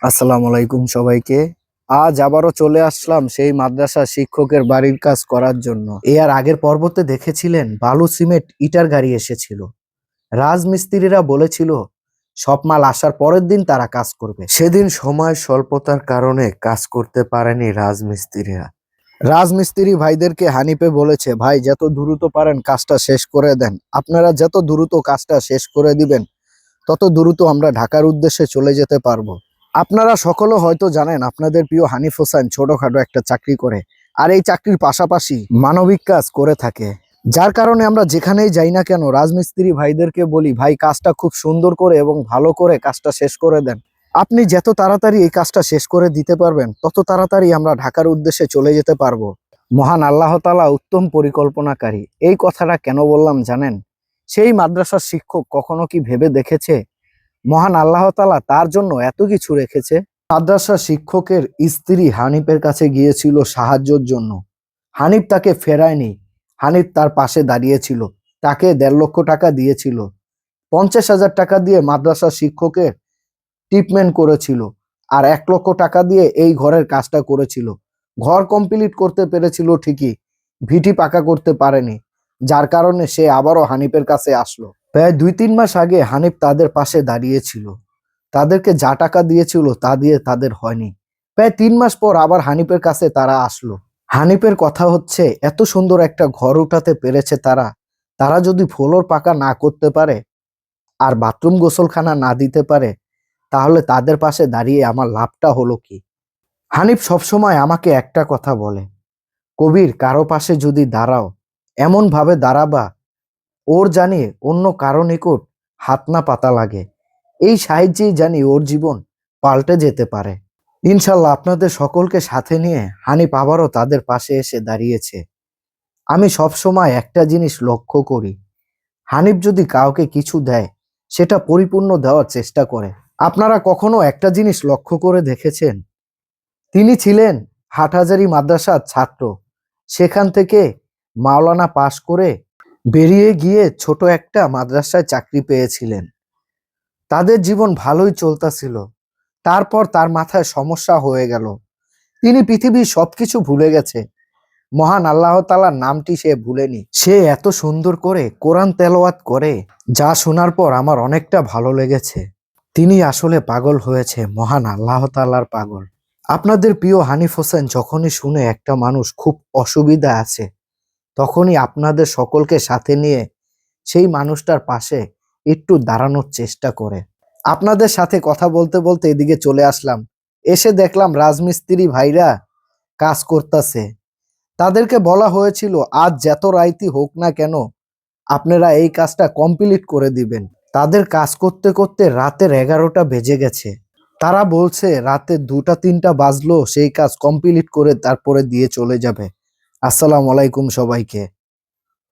আসসালামু আলাইকুম সবাইকে। আজ আবারও চলে আসলাম সেই মাদ্রাসা শিক্ষকের বাড়ির কাজ করার জন্য। এর আগের পর্বতে দেখেছিলেন বালু সিমেন্ট ইটার গাড়ি এসেছিল। রাজমিস্ত্রিরা বলেছিল সব মাল আসার পরের দিন তারা কাজ করবে। সেদিন সময় স্বল্পতার কারণে কাজ করতে পারেনি রাজমিস্ত্রিরা। রাজমিস্ত্রি ভাইদেরকে হানিফে বলেছে, ভাই যত দ্রুত পারেন কাজটা শেষ করে দেন। আপনারা যত দ্রুত কাজটা শেষ করে দিবেন তত দ্রুত আমরা ঢাকার উদ্দেশ্যে চলে যেতে পারবো। আপনারা সকলে হয়তো জানেন আপনাদের প্রিয় হানিফ হোসেন ছোটখাটো একটা চাকরি করে, আর এই চাকরির পাশাপাশি মানবিক কাজ করে থাকে। যার কারণে আমরা যেখানেই যাই না কেন রাজমিস্ত্রি ভাইদেরকে বলি, ভাই কাজটা খুব সুন্দর করে এবং ভালো করে কাজটা শেষ করে দেন। আপনি যত তাড়াতাড়ি এই কাজটা শেষ করে দিতে পারবেন তত তাড়াতাড়ি আমরা ঢাকার উদ্দেশ্যে চলে যেতে পারবো। মহান আল্লাহ তাআলা উত্তম পরিকল্পনাকারী। এই কথাটা কেন বললাম জানেন? সেই মাদ্রাসার শিক্ষক কখনো কি ভেবে দেখেছে মহান আল্লাহ তাআলা তার জন্য এত কিছু রেখেছে? মাদ্রাসা শিক্ষকের স্ত্রী হানিফের কাছে গিয়েছিল সাহায্যের জন্য। হানিফ তাকে ফেরায়নি। হানিফ তার পাশে দাঁড়িয়েছিল, তাকে ১.৫ লক্ষ টাকা দিয়েছিল। ৫০,০০০ টাকা দিয়ে মাদ্রাসা শিক্ষকের ট্রিটমেন্ট করেছিল, আর ১ লক্ষ টাকা দিয়ে এই ঘরের কাজটা করেছিল। ঘর কমপ্লিট করতে পেরেছিল ঠিকই, ভিটি পাকা করতে পারেনি, যার কারণে সে আবারও হানিফের কাছে আসলো। প্রায় ২-৩ মাস আগে হানিফ তাদের পাশে দাঁড়িয়েছিল। তাদেরকে যা টাকা দিয়েছিল তা দিয়ে তাদের হয়নি। প্রায় ৩ মাস পর আবার হানিফের কাছে তারা আসলো। হানিফের কথা হচ্ছে এত সুন্দর একটা ঘর উঠাতে পেরেছে তারা। তারা যদি ফ্লোর পাকা না করতে পারে আর বাথরুম গোসলখানা না দিতে পারে তাহলে তাদের পাশে দাঁড়িয়ে আমার লাভটা হলো কি? হানিফ সবসময় আমাকে একটা কথা বলে, কবির কারো পাশে যদি দাঁড়াও এমন ভাবে দাঁড়াবা ওর জানি অন্য কারো নিকট হাত না পাতা লাগে। এই সাহায্যেই জানি ওর জীবন পাল্টে যেতে পারে। ইনশাল্লাহ আপনাদের সকলকে সাথে নিয়ে হানিফ আবারও তাদের পাশে এসে দাঁড়িয়েছে। আমি সবসময় একটা জিনিস লক্ষ্য করি, হানিফ যদি কাউকে কিছু দেয় সেটা পরিপূর্ণ দেওয়ার চেষ্টা করে। আপনারা কখনো একটা জিনিস লক্ষ্য করে দেখেছেন? তিনি ছিলেন হাটহাজারী মাদ্রাসার ছাত্র। সেখান থেকে মাওলানা পাশ করে বেরিয়ে গিয়ে ছোট একটা মাদ্রাসায় চাকরি পেয়েছিলেন। তাদের জীবন ভালোই চলতেছিল। তারপর তার মাথায় সমস্যা হয়ে গেল। তিনি পৃথিবীর সবকিছু ভুলে গেছে, মহান আল্লাহ তাআলার নামটি সে ভুলেনি। সে এত সুন্দর করে কোরআন তেলাওয়াত করে, যা শোনার পর আমার অনেকটা ভালো লেগেছে। তিনি আসলে পাগল হয়েছে, মহান আল্লাহ তাআলার পাগল। আপনাদের প্রিয় হানিফ হোসেন যখনই শুনে একটা মানুষ খুব অসুবিধা আছে তখনই আপনাদের সকলকে সাথে নিয়ে সেই মানুষটার পাশে একটু দাঁড়ানোর চেষ্টা করে। আপনাদের সাথে কথা বলতে বলতে এদিকে চলে আসলাম। এসে দেখলাম রাজমিস্ত্রি ভাইরা কাজ করতেছে। তাদেরকে বলা হয়েছিল আজ যত রাইতি হোক না কেন আপনারা এই কাজটা কমপ্লিট করে দিবেন। তাদের কাজ করতে করতে রাতের ১১টা বেজে গেছে। তারা বলছে রাতে ২টা-৩টা বাজলো সেই কাজ কমপ্লিট করে তারপরে দিয়ে চলে যাবে। আসসালামু আলাইকুম সবাইকে।